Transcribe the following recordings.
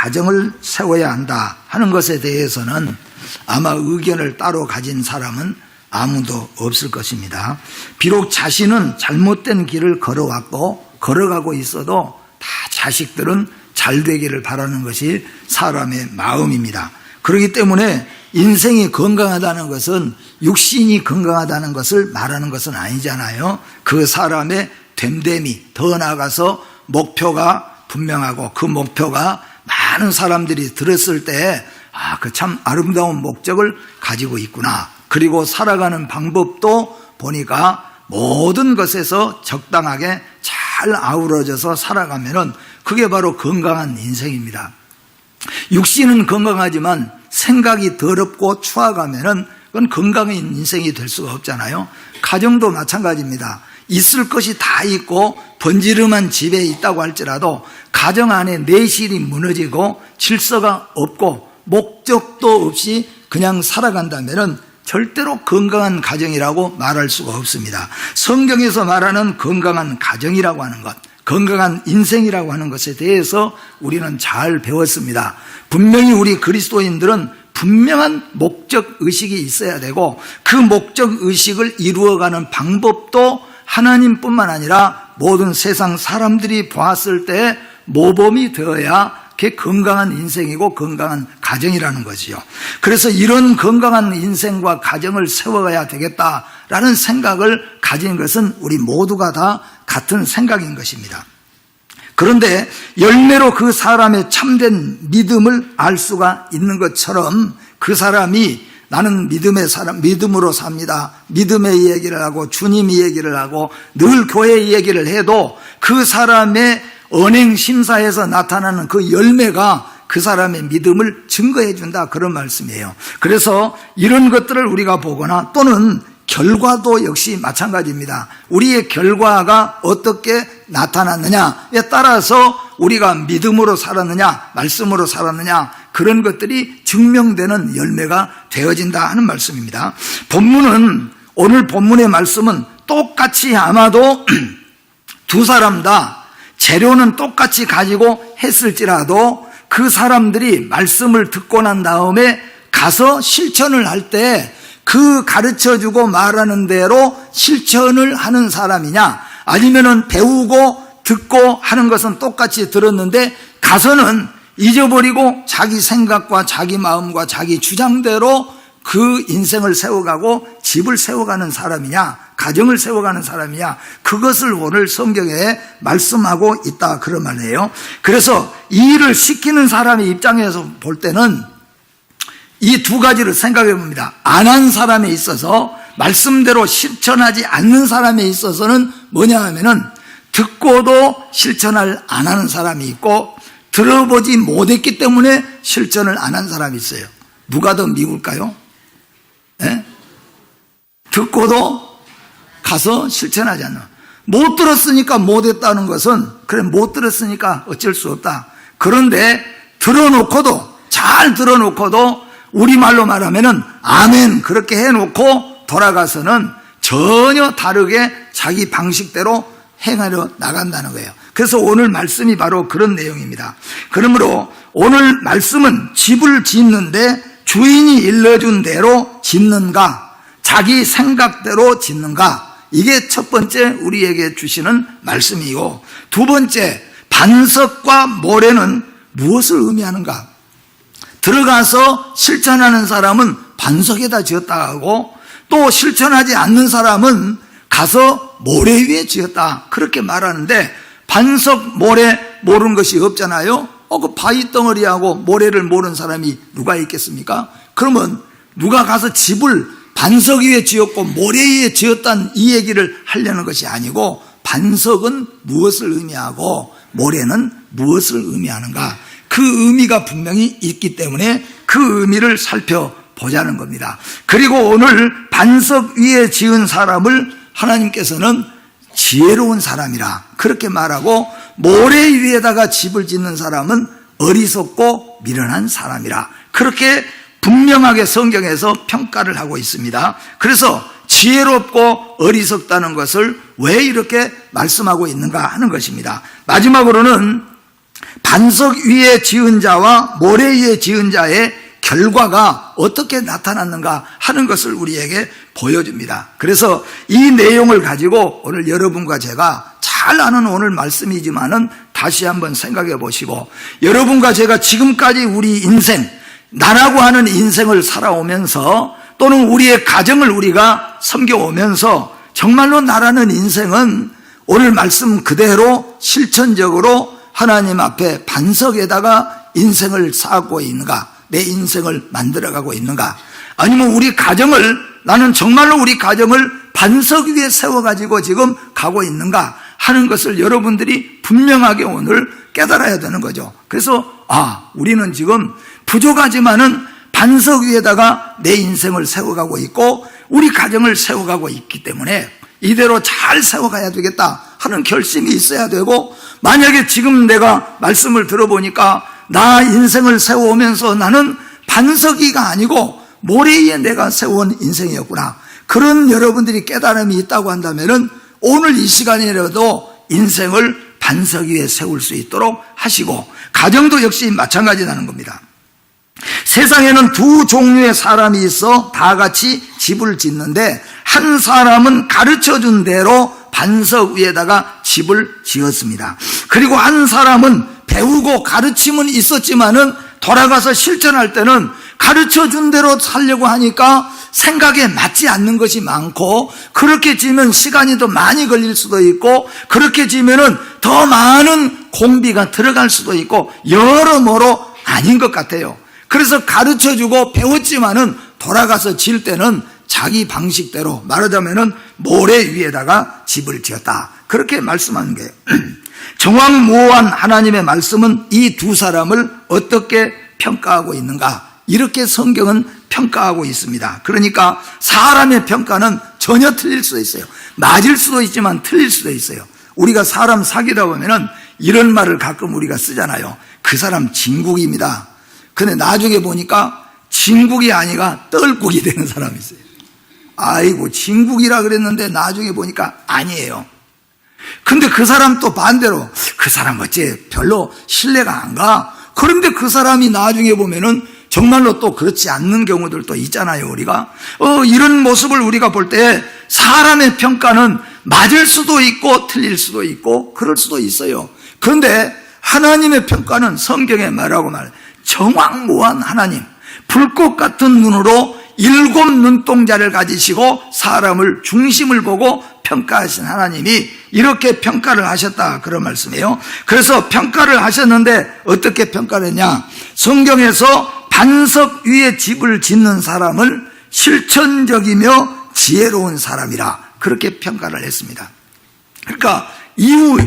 가정을 세워야 한다 하는 것에 대해서는 아마 의견을 따로 가진 사람은 아무도 없을 것입니다. 비록 자신은 잘못된 길을 걸어왔고 걸어가고 있어도 다 자식들은 잘 되기를 바라는 것이 사람의 마음입니다. 그렇기 때문에 인생이 건강하다는 것은 육신이 건강하다는 것을 말하는 것은 아니잖아요. 그 사람의 됨됨이, 더 나아가서 목표가 분명하고 그 목표가 많은 사람들이 들었을 때 그 참 아름다운 목적을 가지고 있구나. 그리고 살아가는 방법도 보니까 모든 것에서 적당하게 잘 아우러져서 살아가면은 그게 바로 건강한 인생입니다. 육신은 건강하지만 생각이 더럽고 추악하면은 그건 건강한 인생이 될 수가 없잖아요. 가정도 마찬가지입니다. 있을 것이 다 있고 번지름한 집에 있다고 할지라도 가정 안에 내실이 무너지고 질서가 없고 목적도 없이 그냥 살아간다면은 절대로 건강한 가정이라고 말할 수가 없습니다. 성경에서 말하는 건강한 가정이라고 하는 것, 건강한 인생이라고 하는 것에 대해서 우리는 잘 배웠습니다. 분명히 우리 그리스도인들은 분명한 목적 의식이 있어야 되고 그 목적 의식을 이루어가는 방법도 하나님뿐만 아니라 모든 세상 사람들이 보았을 때 모범이 되어야 그게 건강한 인생이고 건강한 가정이라는 거지요. 그래서 이런 건강한 인생과 가정을 세워가야 되겠다라는 생각을 가진 것은 우리 모두가 다 같은 생각인 것입니다. 그런데 열매로 그 사람의 참된 믿음을 알 수가 있는 것처럼 그 사람이 나는 믿음의 사람, 믿음으로 삽니다. 믿음의 얘기를 하고 주님의 얘기를 하고 늘 교회 얘기를 해도 그 사람의 언행 심사에서 나타나는 그 열매가 그 사람의 믿음을 증거해 준다, 그런 말씀이에요. 그래서 이런 것들을 우리가 보거나 또는 결과도 역시 마찬가지입니다. 우리의 결과가 어떻게 나타났느냐에 따라서 우리가 믿음으로 살았느냐 말씀으로 살았느냐 그런 것들이 증명되는 열매가 되어진다 하는 말씀입니다. 오늘 본문의 말씀은 똑같이 아마도 두 사람 다 재료는 똑같이 가지고 했을지라도 그 사람들이 말씀을 듣고 난 다음에 가서 실천을 할 때 그 가르쳐주고 말하는 대로 실천을 하는 사람이냐, 아니면은 배우고 듣고 하는 것은 똑같이 들었는데 가서는 잊어버리고 자기 생각과 자기 마음과 자기 주장대로 그 인생을 세워가고 집을 세워가는 사람이냐, 가정을 세워가는 사람이냐, 그것을 오늘 성경에 말씀하고 있다, 그런 말이에요. 그래서 이 일을 시키는 사람의 입장에서 볼 때는 이 두 가지를 생각해 봅니다. 안 한 사람에 있어서, 말씀대로 실천하지 않는 사람에 있어서는 뭐냐 하면은 듣고도 실천을 안 하는 사람이 있고 들어보지 못했기 때문에 실천을 안 한 사람이 있어요. 누가 더 미울까요? 네? 듣고도 가서 실천하지 않는. 못 들었으니까 못했다는 것은 그래 못 들었으니까 어쩔 수 없다. 그런데 들어놓고도, 잘 들어놓고도 우리말로 말하면은 아멘 그렇게 해놓고 돌아가서는 전혀 다르게 자기 방식대로 행하려 나간다는 거예요. 그래서 오늘 말씀이 바로 그런 내용입니다. 그러므로 오늘 말씀은 집을 짓는데 주인이 일러준 대로 짓는가, 자기 생각대로 짓는가, 이게 첫 번째 우리에게 주시는 말씀이고, 두 번째 반석과 모래는 무엇을 의미하는가. 들어가서 실천하는 사람은 반석에다 지었다 하고 또 실천하지 않는 사람은 가서 모래 위에 지었다, 그렇게 말하는데 반석, 모래 모르는 것이 없잖아요. 그 바위 덩어리하고 모래를 모르는 사람이 누가 있겠습니까? 그러면 누가 가서 집을 반석 위에 지었고 모래 위에 지었다는 이 얘기를 하려는 것이 아니고, 반석은 무엇을 의미하고 모래는 무엇을 의미하는가, 그 의미가 분명히 있기 때문에 그 의미를 살펴보자는 겁니다. 그리고 오늘 반석 위에 지은 사람을 하나님께서는 지혜로운 사람이라 그렇게 말하고, 모래 위에다가 집을 짓는 사람은 어리석고 미련한 사람이라 그렇게 분명하게 성경에서 평가를 하고 있습니다. 그래서 지혜롭고 어리석다는 것을 왜 이렇게 말씀하고 있는가 하는 것입니다. 마지막으로는 반석 위에 지은 자와 모래 위에 지은 자의 결과가 어떻게 나타났는가 하는 것을 우리에게 보여줍니다. 그래서 이 내용을 가지고 오늘 여러분과 제가 잘 아는 오늘 말씀이지만은 다시 한번 생각해 보시고, 여러분과 제가 지금까지 우리 인생, 나라고 하는 인생을 살아오면서 또는 우리의 가정을 우리가 섬겨오면서 정말로 나라는 인생은 오늘 말씀 그대로 실천적으로 하나님 앞에 반석에다가 인생을 쌓고 있는가, 내 인생을 만들어가고 있는가, 아니면 우리 가정을, 나는 정말로 우리 가정을 반석 위에 세워가지고 지금 가고 있는가 하는 것을 여러분들이 분명하게 오늘 깨달아야 되는 거죠. 그래서 우리는 지금 부족하지만은 반석 위에다가 내 인생을 세워가고 있고 우리 가정을 세워가고 있기 때문에 이대로 잘 세워가야 되겠다 하는 결심이 있어야 되고, 만약에 지금 내가 말씀을 들어보니까 나 인생을 세워오면서 나는 반석 위가 아니고 모래 위에 내가 세워온 인생이었구나, 그런 여러분들이 깨달음이 있다고 한다면은 오늘 이 시간이라도 인생을 반석 위에 세울 수 있도록 하시고, 가정도 역시 마찬가지라는 겁니다. 세상에는 두 종류의 사람이 있어 다 같이 집을 짓는데, 한 사람은 가르쳐준 대로 반석 위에다가 집을 지었습니다. 그리고 한 사람은 배우고 가르침은 있었지만은 돌아가서 실천할 때는 가르쳐준 대로 살려고 하니까 생각에 맞지 않는 것이 많고, 그렇게 지면 시간이 더 많이 걸릴 수도 있고, 그렇게 지면은 더 많은 공비가 들어갈 수도 있고, 여러모로 아닌 것 같아요. 그래서 가르쳐주고 배웠지만은 돌아가서 질 때는 자기 방식대로, 말하자면은 모래 위에다가 집을 지었다, 그렇게 말씀하는 거예요. 정확무오한 하나님의 말씀은 이 두 사람을 어떻게 평가하고 있는가, 이렇게 성경은 평가하고 있습니다. 그러니까 사람의 평가는 전혀 틀릴 수도 있어요. 맞을 수도 있지만 틀릴 수도 있어요. 우리가 사람 사귀다 보면은 이런 말을 가끔 우리가 쓰잖아요. 그 사람 진국입니다. 근데 나중에 보니까 진국이 아니라 떨국이 되는 사람이 있어요. 아이고, 진국이라 그랬는데 나중에 보니까 아니에요. 근데 그 사람 또 반대로, 그 사람 어째 별로 신뢰가 안 가? 그런데 그 사람이 나중에 보면은 정말로 또 그렇지 않는 경우들도 있잖아요. 우리가 이런 모습을 우리가 볼 때 사람의 평가는 맞을 수도 있고 틀릴 수도 있고 그럴 수도 있어요. 그런데 하나님의 평가는 성경에 말하고 정확무오한 하나님, 불꽃 같은 눈으로 7 눈동자를 가지시고 사람을 중심을 보고 평가하신 하나님이 이렇게 평가를 하셨다, 그런 말씀이에요. 그래서 평가를 하셨는데 어떻게 평가를 했냐, 성경에서 반석 위에 집을 짓는 사람을 실천적이며 지혜로운 사람이라 그렇게 평가를 했습니다. 그러니까 이유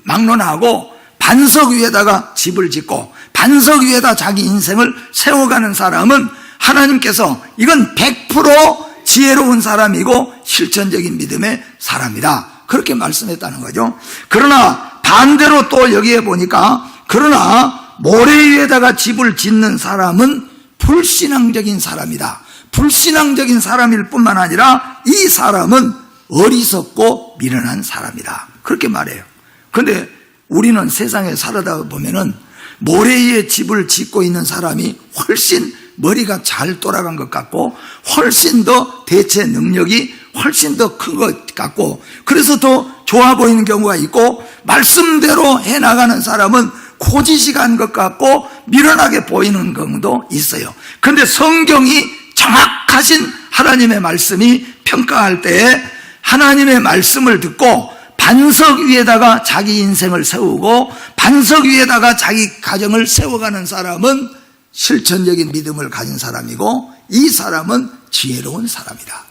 막론하고 반석 위에다가 집을 짓고 반석 위에다 자기 인생을 세워가는 사람은 하나님께서 이건 100% 지혜로운 사람이고 실천적인 믿음의 사람이다, 그렇게 말씀했다는 거죠. 그러나 반대로 또 여기에 보니까, 그러나 모래 위에다가 집을 짓는 사람은 불신앙적인 사람이다. 불신앙적인 사람일 뿐만 아니라 이 사람은 어리석고 미련한 사람이다, 그렇게 말해요. 그런데 우리는 세상에 살아다 보면은 모래 위에 집을 짓고 있는 사람이 훨씬 머리가 잘 돌아간 것 같고 훨씬 더 대체 능력이 훨씬 더 큰 것 같고, 그래서 더 좋아 보이는 경우가 있고, 말씀대로 해나가는 사람은 고지식한 것 같고 미련하게 보이는 경우도 있어요. 그런데 성경이 정확하신 하나님의 말씀이 평가할 때에 하나님의 말씀을 듣고 반석 위에다가 자기 인생을 세우고 반석 위에다가 자기 가정을 세워가는 사람은 실천적인 믿음을 가진 사람이고, 이 사람은 지혜로운 사람이다.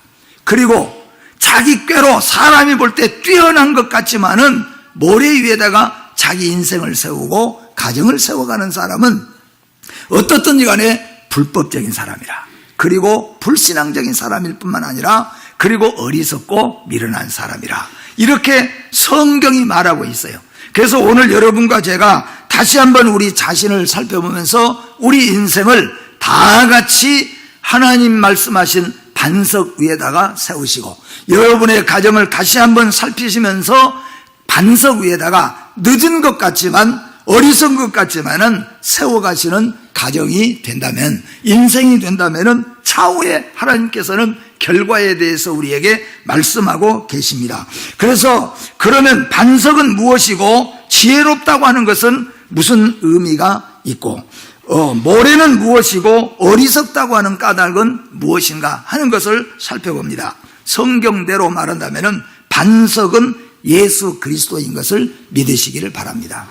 그리고 자기 꾀로 사람이 볼 때 뛰어난 것 같지만은 모래 위에다가 자기 인생을 세우고 가정을 세워가는 사람은 어떻든지 간에 불법적인 사람이라, 그리고 불신앙적인 사람일 뿐만 아니라 그리고 어리석고 미련한 사람이라, 이렇게 성경이 말하고 있어요. 그래서 오늘 여러분과 제가 다시 한번 우리 자신을 살펴보면서 우리 인생을 다 같이 하나님 말씀하신 반석 위에다가 세우시고, 여러분의 가정을 다시 한번 살피시면서 반석 위에다가 늦은 것 같지만 어리석은 것 같지만은 세워가시는 가정이 된다면, 인생이 된다면은 차후에 하나님께서는 결과에 대해서 우리에게 말씀하고 계십니다. 그래서 그러면 반석은 무엇이고 지혜롭다고 하는 것은 무슨 의미가 있고, 모래는 무엇이고 어리석다고 하는 까닭은 무엇인가 하는 것을 살펴봅니다. 성경대로 말한다면은 반석은 예수 그리스도인 것을 믿으시기를 바랍니다.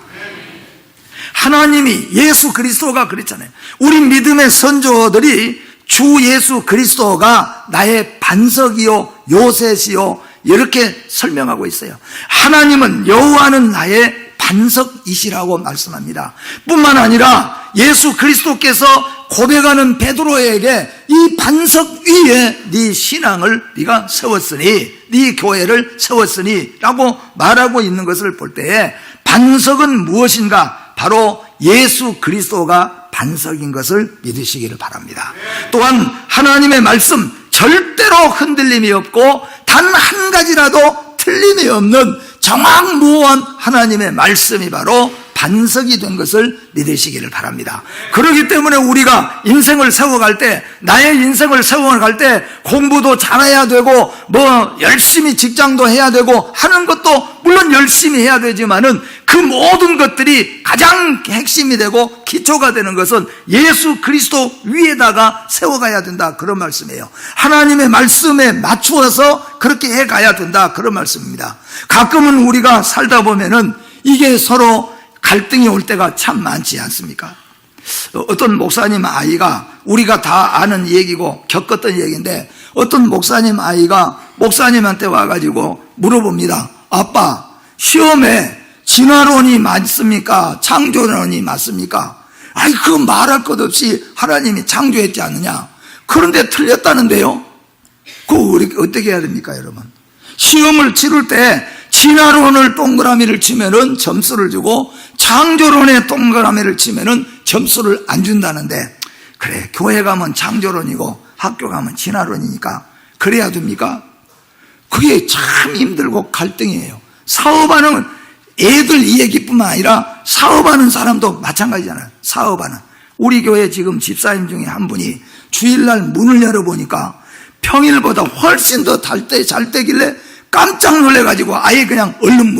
하나님이, 예수 그리스도가 그랬잖아요. 우리 믿음의 선조들이 주 예수 그리스도가 나의 반석이요 요새시요 이렇게 설명하고 있어요. 하나님은, 여호와는 나의 반석이시라고 말씀합니다. 뿐만 아니라 예수 그리스도께서 고백하는 베드로에게 이 반석 위에 네 신앙을 네가 세웠으니, 네 교회를 세웠으니 라고 말하고 있는 것을 볼 때에 반석은 무엇인가? 바로 예수 그리스도가 반석인 것을 믿으시기를 바랍니다. 또한 하나님의 말씀 절대로 흔들림이 없고 단 한 가지라도 틀림이 없는 정확무한 하나님의 말씀이 바로 반석이 된 것을 믿으시기를 바랍니다. 그렇기 때문에 우리가 인생을 세워갈 때, 나의 인생을 세워갈 때 공부도 잘해야 되고 열심히 직장도 해야 되고 하는 것도 물론 열심히 해야 되지만은 그 모든 것들이 가장 핵심이 되고 기초가 되는 것은 예수 그리스도 위에다가 세워가야 된다, 그런 말씀이에요. 하나님의 말씀에 맞추어서 그렇게 해가야 된다, 그런 말씀입니다. 가끔은 우리가 살다 보면은 이게 서로 갈등이 올 때가 참 많지 않습니까? 어떤 목사님 아이가, 우리가 다 아는 얘기고 겪었던 얘기인데, 어떤 목사님 아이가 목사님한테 와가지고 물어봅니다. 아빠, 시험에 진화론이 맞습니까? 창조론이 맞습니까? 아이, 그거 말할 것 없이 하나님이 창조했지 않느냐? 그런데 틀렸다는데요? 그거 우리 어떻게 해야 됩니까, 여러분? 시험을 치를 때 진화론을 동그라미를 치면은 점수를 주고 창조론에 동그라미를 치면은 점수를 안 준다는데, 그래, 교회 가면 창조론이고 학교 가면 진화론이니까 그래야 됩니까? 그게 참 힘들고 갈등이에요. 사업하는 애들 이 얘기뿐만 아니라 사업하는 사람도 마찬가지잖아요. 사업하는, 우리 교회 지금 집사님 중에 한 분이 주일날 문을 열어보니까 평일보다 훨씬 더 잘 되길래 깜짝 놀래가지고 아예 그냥 얼른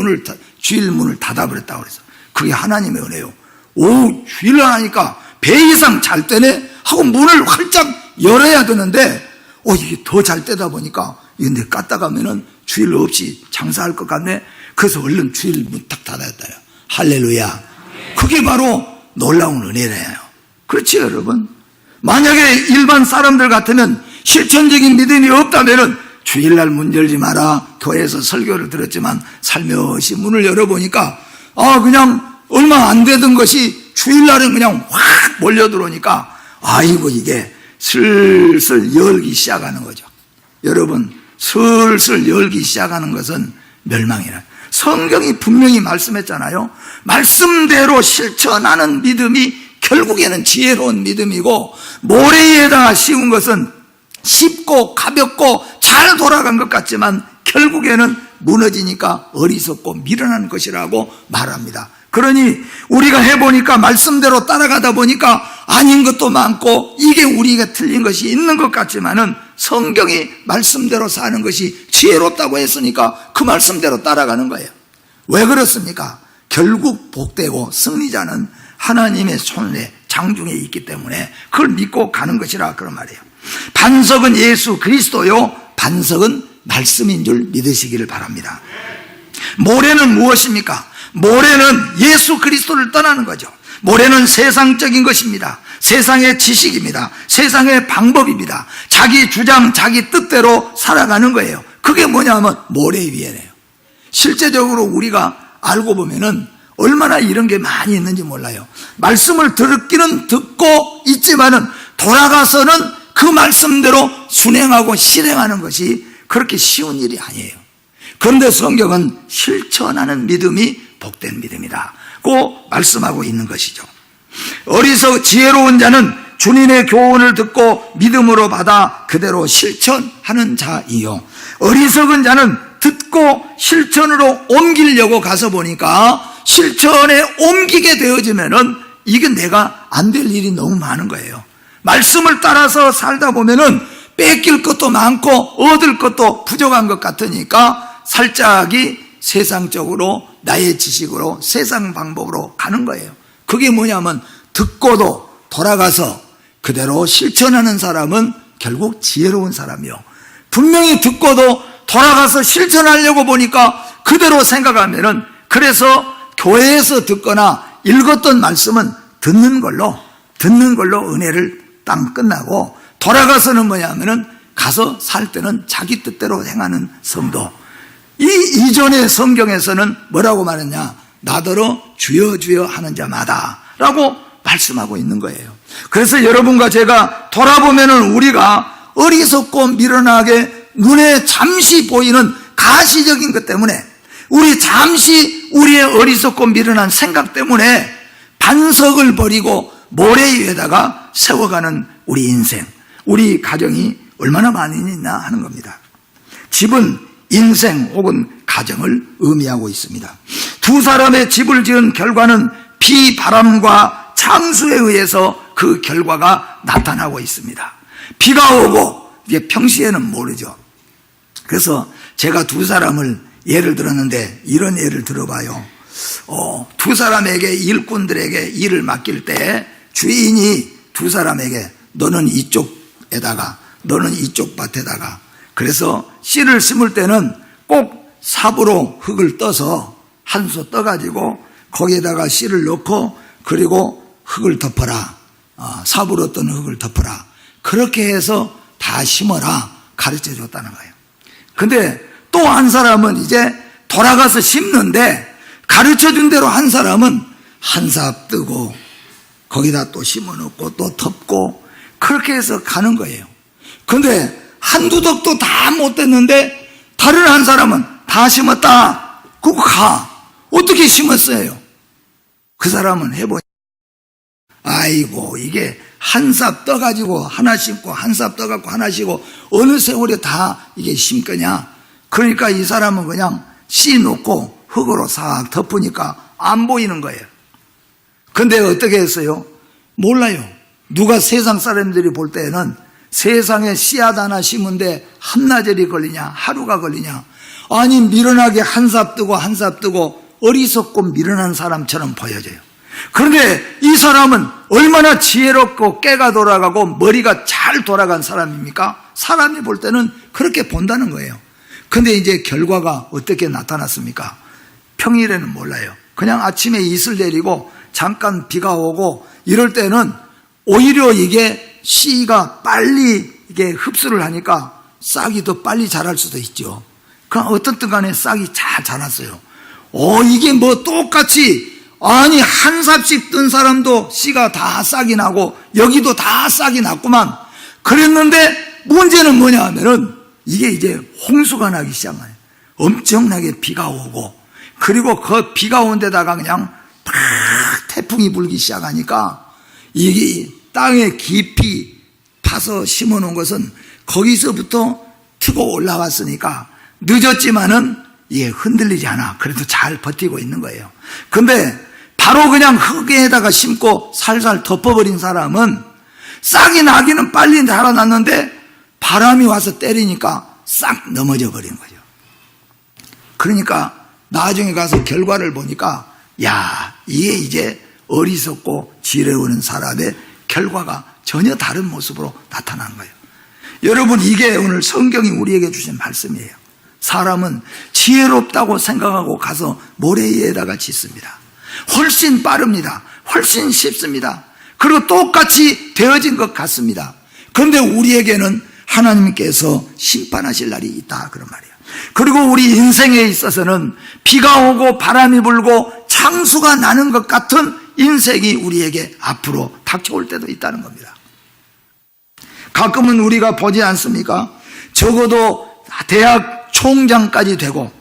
주일 문을 닫아버렸다고 그랬어. 그게 하나님의 은혜요. 오, 주일날 하니까 배 이상 잘 되네 하고 문을 활짝 열어야 되는데, 이게 더 잘 되다 보니까 이거 내가 깠다 가면은 주일 없이 장사할 것 같네. 그래서 얼른 주일 문 딱 닫았다요. 할렐루야. 그게 바로 놀라운 은혜래요. 그렇지, 여러분? 만약에 일반 사람들 같으면, 실천적인 믿음이 없다면은 주일날 문 열지 마라, 교회에서 설교를 들었지만 살며시 문을 열어보니까 그냥 얼마 안 되던 것이 주일날은 그냥 확 몰려들어오니까, 아이고, 이게 슬슬 열기 시작하는 거죠. 여러분, 슬슬 열기 시작하는 것은 멸망이라. 성경이 분명히 말씀했잖아요. 말씀대로 실천하는 믿음이 결국에는 지혜로운 믿음이고, 모래 위에다가 씌운 것은 쉽고 가볍고 잘 돌아간 것 같지만 결국에는 무너지니까 어리석고 미련한 것이라고 말합니다. 그러니 우리가 해보니까, 말씀대로 따라가다 보니까 아닌 것도 많고 이게 우리가 틀린 것이 있는 것 같지만은 성경이 말씀대로 사는 것이 지혜롭다고 했으니까 그 말씀대로 따라가는 거예요. 왜 그렇습니까? 결국 복되고 승리자는 하나님의 손에 장중에 있기 때문에 그걸 믿고 가는 것이라, 그런 말이에요. 반석은 예수 그리스도요, 반석은 말씀인 줄 믿으시기를 바랍니다. 모래는 무엇입니까? 모래는 예수 그리스도를 떠나는 거죠. 모래는 세상적인 것입니다. 세상의 지식입니다. 세상의 방법입니다. 자기 주장, 자기 뜻대로 살아가는 거예요. 그게 뭐냐면 모래 위에래요. 실제적으로 우리가 알고 보면은 얼마나 이런 게 많이 있는지 몰라요. 말씀을 듣기는 듣고 있지만은 돌아가서는 그 말씀대로 순행하고 실행하는 것이 그렇게 쉬운 일이 아니에요. 그런데 성경은 실천하는 믿음이 복된 믿음이라고 말씀하고 있는 것이죠. 지혜로운 자는 주님의 교훈을 듣고 믿음으로 받아 그대로 실천하는 자이요, 어리석은 자는 듣고 실천으로 옮기려고 가서 보니까 실천에 옮기게 되어지면은 이게 내가 안 될 일이 너무 많은 거예요. 말씀을 따라서 살다 보면은 뺏길 것도 많고 얻을 것도 부족한 것 같으니까 살짝이 세상적으로 나의 지식으로 세상 방법으로 가는 거예요. 그게 뭐냐면 듣고도 돌아가서 그대로 실천하는 사람은 결국 지혜로운 사람이요. 분명히 듣고도 돌아가서 실천하려고 보니까 그대로 생각하면은, 그래서 교회에서 듣거나 읽었던 말씀은 듣는 걸로 은혜를 딱 끝나고, 돌아가서는 뭐냐면은 가서 살 때는 자기 뜻대로 행하는 성도. 이 이전의 성경에서는 뭐라고 말했냐? 나더러 주여 주여 하는 자마다 라고 말씀하고 있는 거예요. 그래서 여러분과 제가 돌아보면은 우리가 어리석고 미련하게 눈에 잠시 보이는 가시적인 것 때문에, 우리 잠시 우리의 어리석고 미련한 생각 때문에 반석을 버리고 모래 위에다가 세워가는 우리 인생, 우리 가정이 얼마나 많이 있나 하는 겁니다. 집은 인생 혹은 가정을 의미하고 있습니다. 두 사람의 집을 지은 결과는 비, 바람과 창수에 의해서 그 결과가 나타나고 있습니다. 비가 오고, 이게 평시에는 모르죠. 그래서 제가 두 사람을 예를 들었는데 이런 예를 들어봐요. 두 사람에게, 일꾼들에게 일을 맡길 때 주인이 두 사람에게 너는 이쪽에다가 너는 이쪽 밭에다가, 그래서 씨를 심을 때는 꼭 삽으로 흙을 떠서 한 소 떠가지고 거기에다가 씨를 넣고 그리고 흙을 덮어라, 삽으로 뜬 흙을 덮어라, 그렇게 해서 다 심어라 가르쳐 줬다는 거예요. 근데 또 한 사람은 이제 돌아가서 심는데 가르쳐 준 대로 한 사람은 한 삽 뜨고 거기다 또 심어 놓고 또 덮고 그렇게 해서 가는 거예요. 근데 한두 덕도 다 못 됐는데 다른 한 사람은 다 심었다, 그거 가. 어떻게 심었어요? 그 사람은 해보니, 아이고 이게 한 삽 떠가지고 하나 심고 한 삽 떠갖고 하나 심고 어느 세월에 다 이게 심거냐. 그러니까 이 사람은 그냥 씨 놓고 흙으로 싹 덮으니까 안 보이는 거예요. 근데 어떻게 했어요? 몰라요. 누가 세상 사람들이 볼 때는 세상에 씨앗 하나 심은데 한나절이 걸리냐 하루가 걸리냐, 아니 미련하게 한 삽 뜨고 한 삽 뜨고 어리석고 미련한 사람처럼 보여져요. 그런데 이 사람은 얼마나 지혜롭고 깨가 돌아가고 머리가 잘 돌아간 사람입니까? 사람이 볼 때는 그렇게 본다는 거예요. 근데 이제 결과가 어떻게 나타났습니까? 평일에는 몰라요. 그냥 아침에 이슬 내리고 잠깐 비가 오고 이럴 때는 오히려 이게 씨가 빨리 이게 흡수를 하니까 싹이 더 빨리 자랄 수도 있죠. 그럼 어떻든 간에 싹이 잘 자랐어요. 이게 뭐 똑같이, 아니 한 삽씩 뜬 사람도 씨가 다 싹이 나고 여기도 다 싹이 났구만. 그랬는데 문제는 뭐냐 하면은 이게 이제 홍수가 나기 시작해요. 엄청나게 비가 오고, 그리고 그 비가 온 데다가 그냥 팍 태풍이 불기 시작하니까 이게 땅에 깊이 파서 심어 놓은 것은 거기서부터 트고 올라왔으니까 늦었지만은 이게 흔들리지 않아. 그래도 잘 버티고 있는 거예요. 근데 바로 그냥 흙에다가 심고 살살 덮어버린 사람은 싹이 나기는 빨리 자라났는데 바람이 와서 때리니까 싹 넘어져 버린 거죠. 그러니까 나중에 가서 결과를 보니까, 야, 이게 이제 어리석고 지혜로운 사람의 결과가 전혀 다른 모습으로 나타난 거예요. 여러분, 이게 오늘 성경이 우리에게 주신 말씀이에요. 사람은 지혜롭다고 생각하고 가서 모래 위에다가 짓습니다. 훨씬 빠릅니다. 훨씬 쉽습니다. 그리고 똑같이 되어진 것 같습니다. 그런데 우리에게는 하나님께서 심판하실 날이 있다, 그런 말이에요. 그리고 우리 인생에 있어서는 비가 오고 바람이 불고 창수가 나는 것 같은 인생이 우리에게 앞으로 닥쳐올 때도 있다는 겁니다. 가끔은 우리가 보지 않습니까? 적어도 대학 총장까지 되고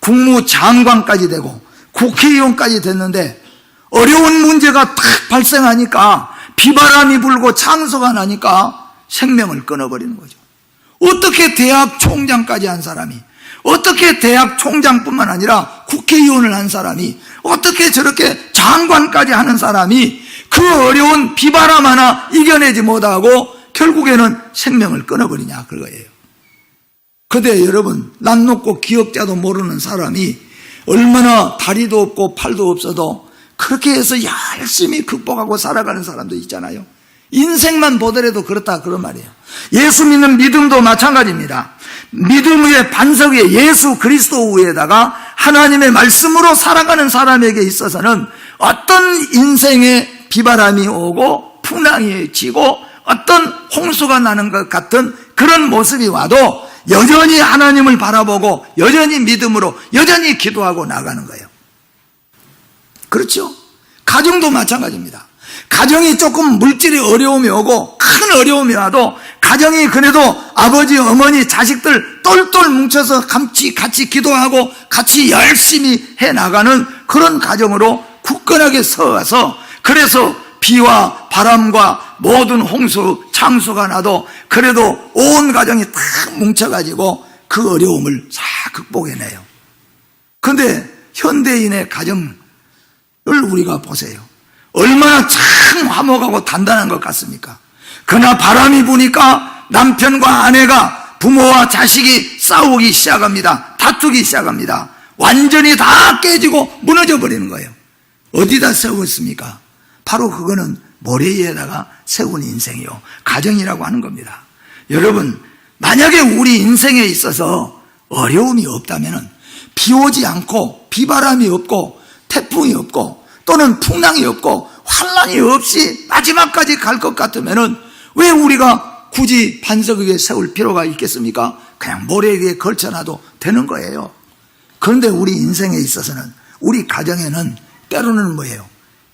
국무장관까지 되고 국회의원까지 됐는데 어려운 문제가 탁 발생하니까, 비바람이 불고 창수가 나니까 생명을 끊어버리는 거죠. 어떻게 대학 총장까지 한 사람이, 어떻게 대학 총장뿐만 아니라 국회의원을 한 사람이, 어떻게 저렇게 장관까지 하는 사람이 그 어려운 비바람 하나 이겨내지 못하고 결국에는 생명을 끊어버리냐, 그거예요. 그런데 여러분, 난 놓고 기억자도 모르는 사람이 얼마나 다리도 없고 팔도 없어도 그렇게 해서 열심히 극복하고 살아가는 사람도 있잖아요. 인생만 보더라도 그렇다, 그런 말이에요. 예수 믿는 믿음도 마찬가지입니다. 믿음 위에 반석 위에 예수 그리스도 위에다가 하나님의 말씀으로 살아가는 사람에게 있어서는 어떤 인생의 비바람이 오고 풍랑이 치고 어떤 홍수가 나는 것 같은 그런 모습이 와도 여전히 하나님을 바라보고 여전히 믿음으로 여전히 기도하고 나가는 거예요. 그렇죠? 가정도 마찬가지입니다. 가정이 조금 물질의 어려움이 오고 큰 어려움이 와도 가정이 그래도 아버지, 어머니, 자식들 똘똘 뭉쳐서 같이 기도하고 같이 열심히 해나가는 그런 가정으로 굳건하게 서와서, 그래서 비와 바람과 모든 홍수, 창수가 나도 그래도 온 가정이 다 뭉쳐가지고 그 어려움을 다 극복해내요. 그런데 현대인의 가정을 우리가 보세요. 얼마나 참 화목하고 단단한 것 같습니까? 그러나 바람이 부니까 남편과 아내가, 부모와 자식이 싸우기 시작합니다. 다투기 시작합니다. 완전히 다 깨지고 무너져 버리는 거예요. 어디다 세웠습니까? 바로 그거는 모래 위에다가 세운 인생이요, 가정이라고 하는 겁니다. 여러분, 만약에 우리 인생에 있어서 어려움이 없다면, 비 오지 않고 비바람이 없고 태풍이 없고 또는 풍랑이 없고 환란이 없이 마지막까지 갈 것 같으면 왜 우리가 굳이 반석 위에 세울 필요가 있겠습니까? 그냥 모래 위에 걸쳐놔도 되는 거예요. 그런데 우리 인생에 있어서는, 우리 가정에는 때로는 뭐예요?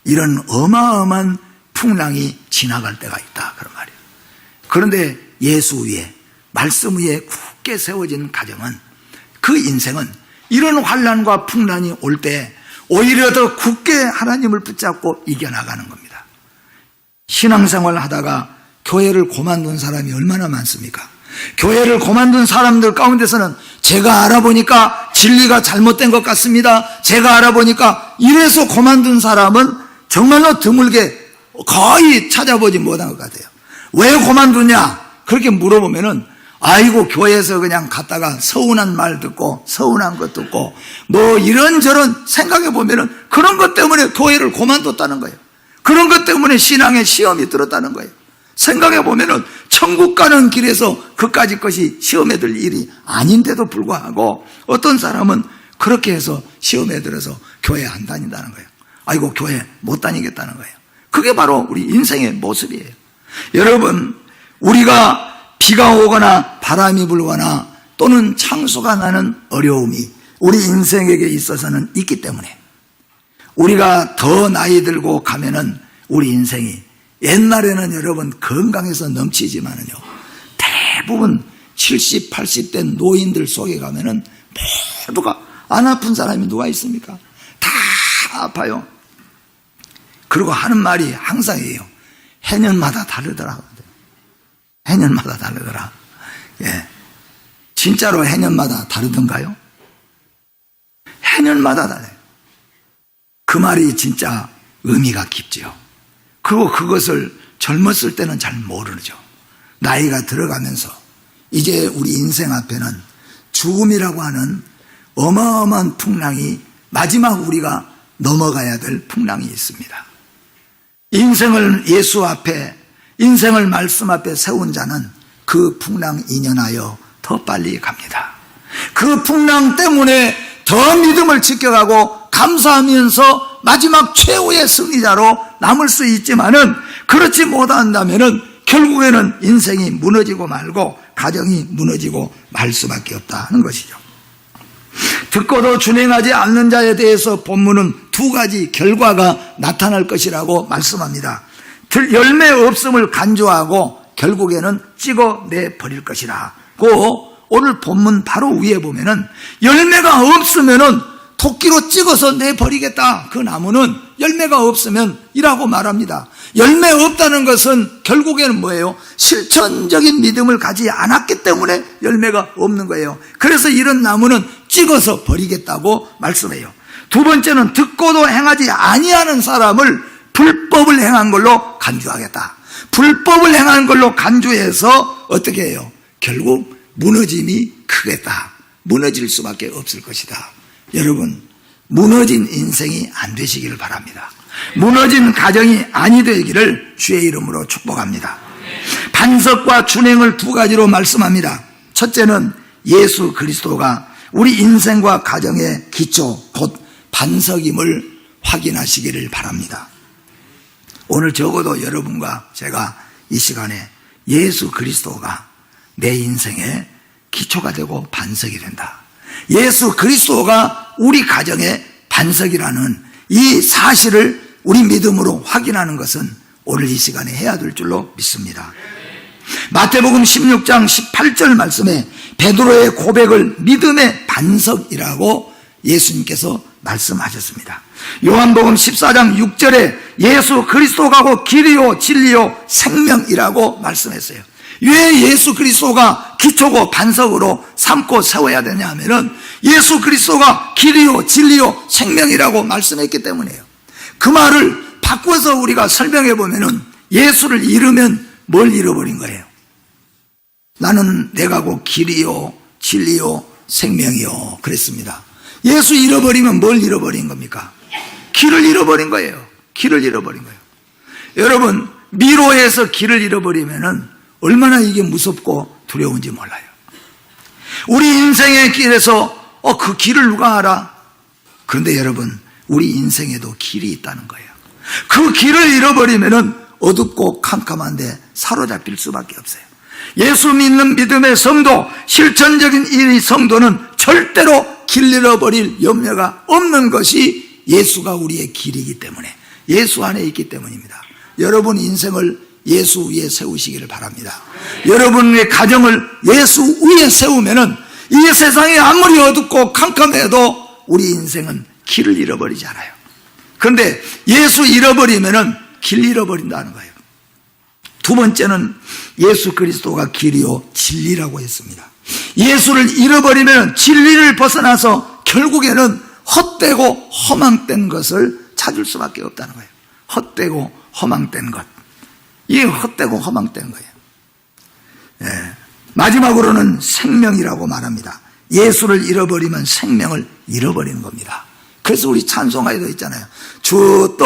이런 어마어마한 풍랑이 지나갈 때가 있다, 그런 말이에요. 그런데 예수 위에, 말씀 위에 굳게 세워진 가정은, 그 인생은 이런 환란과 풍란이 올 때 오히려 더 굳게 하나님을 붙잡고 이겨나가는 겁니다. 신앙생활 하다가 교회를 그만둔 사람이 얼마나 많습니까? 교회를 그만둔 사람들 가운데서는 제가 알아보니까 진리가 잘못된 것 같습니다, 제가 알아보니까 이래서 그만둔 사람은 정말로 드물게, 거의 찾아보지 못한 것 같아요. 왜 그만두냐? 그렇게 물어보면은, 아이고, 교회에서 그냥 갔다가 서운한 말 듣고 서운한 것 듣고 뭐 이런저런 생각해 보면은 그런 것 때문에 교회를 그만뒀다는 거예요. 그런 것 때문에 신앙의 시험이 들었다는 거예요. 생각해 보면은 천국 가는 길에서 그까짓 것이 시험에 들 일이 아닌데도 불구하고 어떤 사람은 그렇게 해서 시험에 들어서 교회 안 다닌다는 거예요. 아이고, 교회 못 다니겠다는 거예요. 그게 바로 우리 인생의 모습이에요. 여러분, 우리가 비가 오거나 바람이 불거나 또는 창수가 나는 어려움이 우리 인생에게 있어서는 있기 때문에, 우리가 더 나이 들고 가면은 우리 인생이, 옛날에는 여러분 건강해서 넘치지만은요, 대부분 70, 80대 노인들 속에 가면은 모두가, 안 아픈 사람이 누가 있습니까? 다 아파요. 그리고 하는 말이 항상 이에요. 해년마다 다르더라고요. 해년마다 다르더라. 예. 진짜로 해년마다 다르던가요? 해년마다 달라요. 그 말이 진짜 의미가 깊지요. 그리고 그것을 젊었을 때는 잘 모르죠. 나이가 들어가면서 이제 우리 인생 앞에는 죽음이라고 하는 어마어마한 풍랑이, 마지막 우리가 넘어가야 될 풍랑이 있습니다. 인생을 예수 앞에, 인생을 말씀 앞에 세운 자는 그 풍랑 인연하여 더 빨리 갑니다. 그 풍랑 때문에 더 믿음을 지켜가고 감사하면서 마지막 최후의 승리자로 남을 수 있지만은, 그렇지 못한다면은 결국에는 인생이 무너지고 말고 가정이 무너지고 말 수밖에 없다는 것이죠. 듣고도 준행하지 않는 자에 대해서 본문은 두 가지 결과가 나타날 것이라고 말씀합니다. 열매 없음을 간주하고 결국에는 찍어내 버릴 것이라. 그 오늘 본문 바로 위에 보면은 열매가 없으면은 토끼로 찍어서 내버리겠다. 그 나무는 열매가 없으면 이라고 말합니다. 열매 없다는 것은 결국에는 뭐예요? 실천적인 믿음을 가지지 않았기 때문에 열매가 없는 거예요. 그래서 이런 나무는 찍어서 버리겠다고 말씀해요. 두 번째는 듣고도 행하지 아니하는 사람을 불법을 행한 걸로 간주하겠다. 불법을 행한 걸로 간주해서 어떻게 해요? 결국 무너짐이 크겠다. 무너질 수밖에 없을 것이다. 여러분, 무너진 인생이 안 되시기를 바랍니다. 무너진 가정이 아니 되기를 주의 이름으로 축복합니다. 반석과 준행을 두 가지로 말씀합니다. 첫째는 예수 그리스도가 우리 인생과 가정의 기초 곧 반석임을 확인하시기를 바랍니다. 오늘 적어도 여러분과 제가 이 시간에 예수 그리스도가 내 인생의 기초가 되고 반석이 된다. 예수 그리스도가 우리 가정의 반석이라는 이 사실을 우리 믿음으로 확인하는 것은 오늘 이 시간에 해야 될 줄로 믿습니다. 마태복음 16장 18절 말씀에 베드로의 고백을 믿음의 반석이라고 예수님께서 말씀하셨습니다. 요한복음 14장 6절에 예수 그리스도가 곧 길이요 진리요 생명이라고 말씀했어요. 왜 예수 그리스도가 기초고 반석으로 삼고 세워야 되냐 하면은 예수 그리스도가 길이요 진리요 생명이라고 말씀했기 때문이에요. 그 말을 바꿔서 우리가 설명해 보면은 예수를 잃으면 뭘 잃어버린 거예요? 나는 내가 곧 길이요 진리요 생명이요 그랬습니다. 예수 잃어버리면 뭘 잃어버린 겁니까? 길을 잃어버린 거예요. 길을 잃어버린 거예요. 여러분, 미로에서 길을 잃어버리면은 얼마나 이게 무섭고 두려운지 몰라요. 우리 인생의 길에서 그 길을 누가 알아? 그런데 여러분, 우리 인생에도 길이 있다는 거예요. 그 길을 잃어버리면은 어둡고 캄캄한데 사로잡힐 수밖에 없어요. 예수 믿는 믿음의 성도, 실천적인 이 성도는 절대로 길 잃어버릴 염려가 없는 것이 예수가 우리의 길이기 때문에, 예수 안에 있기 때문입니다. 여러분 인생을 예수 위에 세우시기를 바랍니다. 여러분의 가정을 예수 위에 세우면은 이 세상이 아무리 어둡고 캄캄해도 우리 인생은 길을 잃어버리지 않아요. 그런데 예수 잃어버리면은 길 잃어버린다는 거예요. 두 번째는 예수 그리스도가 길이요 진리라고 했습니다. 예수를 잃어버리면 진리를 벗어나서 결국에는 헛되고 허망된 것을 찾을 수밖에 없다는 거예요. 헛되고 허망된 것. 이게 헛되고 허망된 거예요. 예. 마지막으로는 생명이라고 말합니다. 예수를 잃어버리면 생명을 잃어버리는 겁니다. 그래서 우리 찬송가에도 있잖아요. 주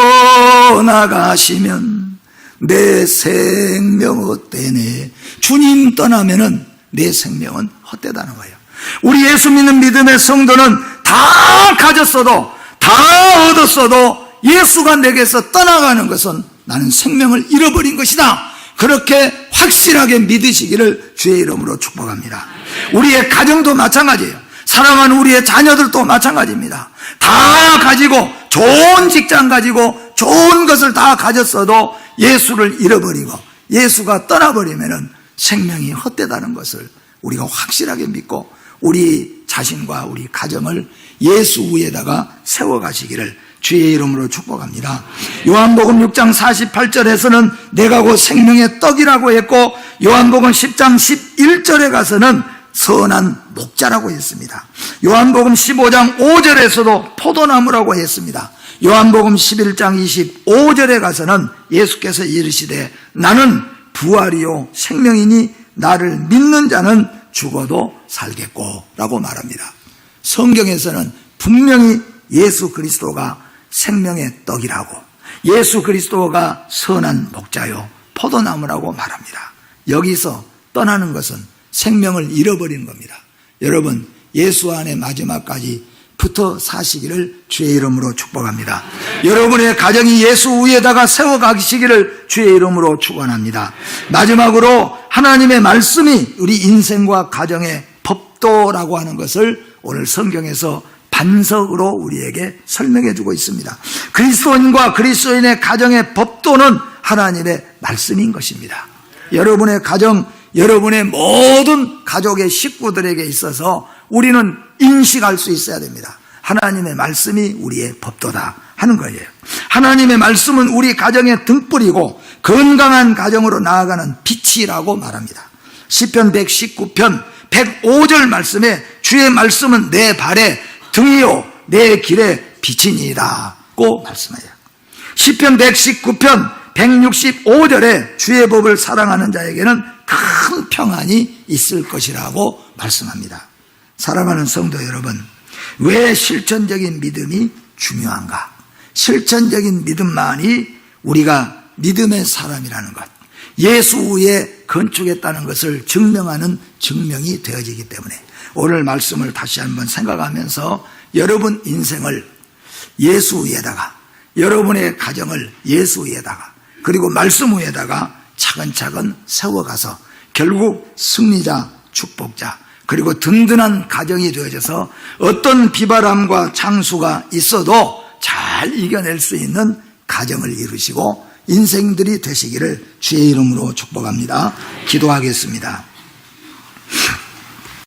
떠나가시면 내 생명 헛되네. 주님 떠나면은 내 생명은 헛되다는 거예요. 우리 예수 믿는 믿음의 성도는 다 가졌어도, 다 얻었어도 예수가 내게서 떠나가는 것은 나는 생명을 잃어버린 것이다. 그렇게 확실하게 믿으시기를 주의 이름으로 축복합니다. 우리의 가정도 마찬가지예요. 사랑하는 우리의 자녀들도 마찬가지입니다. 다 가지고, 좋은 직장 가지고 좋은 것을 다 가졌어도 예수를 잃어버리고 예수가 떠나버리면은 생명이 헛되다는 것을 우리가 확실하게 믿고 우리 자신과 우리 가정을 예수 위에다가 세워가시기를 주의 이름으로 축복합니다. 요한복음 6장 48절에서는 내가 곧 생명의 떡이라고 했고, 요한복음 10장 11절에 가서는 선한 목자라고 했습니다. 요한복음 15장 5절에서도 포도나무라고 했습니다. 요한복음 11장 25절에 가서는 예수께서 이르시되 나는 부활이요 생명이니 나를 믿는 자는 죽어도 살겠고 라고 말합니다. 성경에서는 분명히 예수 그리스도가 생명의 떡이라고, 예수 그리스도가 선한 목자요 포도나무라고 말합니다. 여기서 떠나는 것은 생명을 잃어버리는 겁니다. 여러분, 예수 안에 마지막까지 붙어 사시기를 주의 이름으로 축복합니다. 여러분의 가정이 예수 위에다가 세워가시기를 주의 이름으로 축원합니다. 마지막으로 하나님의 말씀이 우리 인생과 가정의 법도라고 하는 것을 오늘 성경에서 반석으로 우리에게 설명해 주고 있습니다. 그리스도인과 그리스도인의 가정의 법도는 하나님의 말씀인 것입니다. 여러분의 가정, 여러분의 모든 가족의 식구들에게 있어서 우리는 인식할 수 있어야 됩니다. 하나님의 말씀이 우리의 법도다 하는 거예요. 하나님의 말씀은 우리 가정의 등불이고 건강한 가정으로 나아가는 빛이라고 말합니다. 시편 119편 105절 말씀에 주의 말씀은 내 발의 등이요 내 길의 빛이니이다고 말씀해요. 시편 119편 165절에 주의 법을 사랑하는 자에게는 큰 평안이 있을 것이라고 말씀합니다. 사랑하는 성도 여러분, 왜 실천적인 믿음이 중요한가? 실천적인 믿음만이 우리가 믿음의 사람이라는 것, 예수 위에 건축했다는 것을 증명하는 증명이 되어지기 때문에 오늘 말씀을 다시 한번 생각하면서 여러분 인생을 예수 위에다가, 여러분의 가정을 예수 위에다가, 그리고 말씀 위에다가 차근차근 세워가서 결국 승리자, 축복자, 그리고 든든한 가정이 되어져서 어떤 비바람과 장수가 있어도 잘 이겨낼 수 있는 가정을 이루시고 인생들이 되시기를 주의 이름으로 축복합니다. 기도하겠습니다.